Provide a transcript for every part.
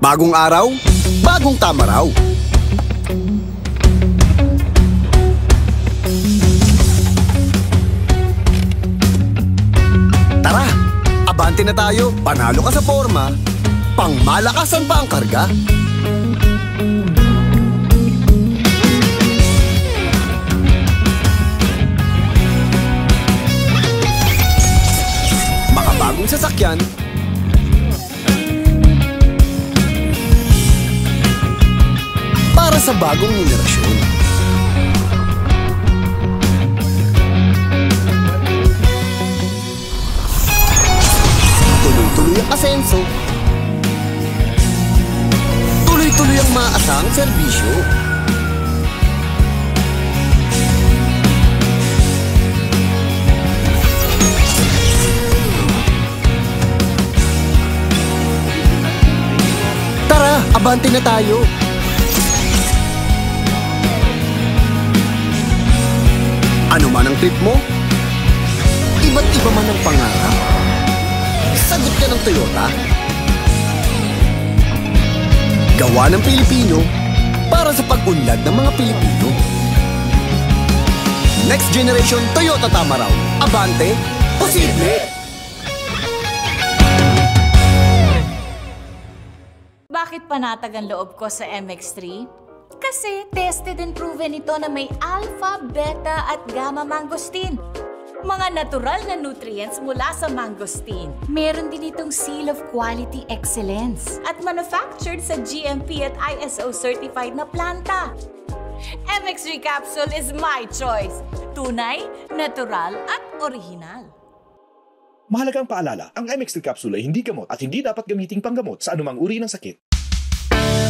Bagong araw, bagong tama raw. Tara, abante na tayo. Panalo ka sa forma, pangmalakasan pa ang karga. Makabagong sasakyan, para sa bagong henerasyon. Tuloy-tuloy ang asenso. Tuloy-tuloy ang maaasahang serbisyo. Tara, abante na tayo. Ano man ang trip mo, iba't iba man ang pangarap, sagot ka ng Toyota. Gawa ng Pilipino para sa pag-unlad ng mga Pilipino. Next generation Toyota Tamaraw. Abante, posible! Bakit panatag ang loob ko sa MX-3? Kasi tested and proven ito na may alpha, beta at gamma mangosteen. Mga natural na nutrients mula sa mangosteen. Meron din itong seal of quality excellence at manufactured sa GMP at ISO certified na planta. MX3 capsule is my choice. Tunay, natural at original. Mahalagang paalala, ang MX3 capsule ay hindi gamot at hindi dapat gamiting panggamot sa anumang uri ng sakit.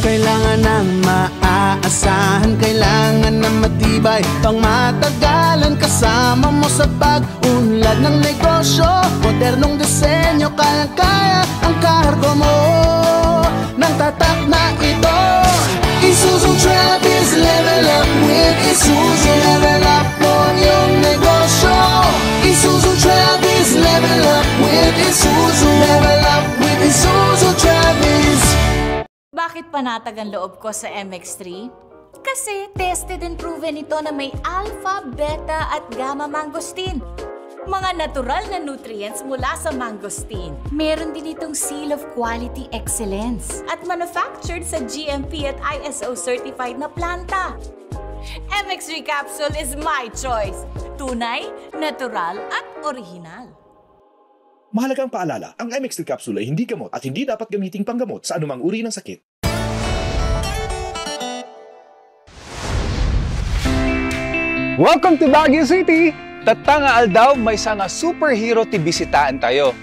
Kailangan ng maaasahan, kailangan ng matibay, pang matagalan kasama mo sa pag-unlad ng negosyo. Modernong disenyo, kayang-kaya ang kargo mo ng tatak na ito. Isuzu Travis, level up with Isuzu. Level up mo yung negosyo. Isuzu Travis, level up with Isuzu. Level up with Isuzu Travis. Bakit panatag ang loob ko sa MX-3? Kasi tested and proven ito na may alpha, beta at gamma mangosteen. Mga natural na nutrients mula sa mangosteen. Meron din itong seal of quality excellence at manufactured sa GMP at ISO certified na planta. MX3 capsule is my choice. Tunay, natural at original. Mahalagang paalala, ang MX3 capsule ay hindi gamot at hindi dapat gamiting panggamot sa anumang uri ng sakit. Welcome to Baguio City! Tatanga aldaw may sanga superhero ti bisitaan tayo.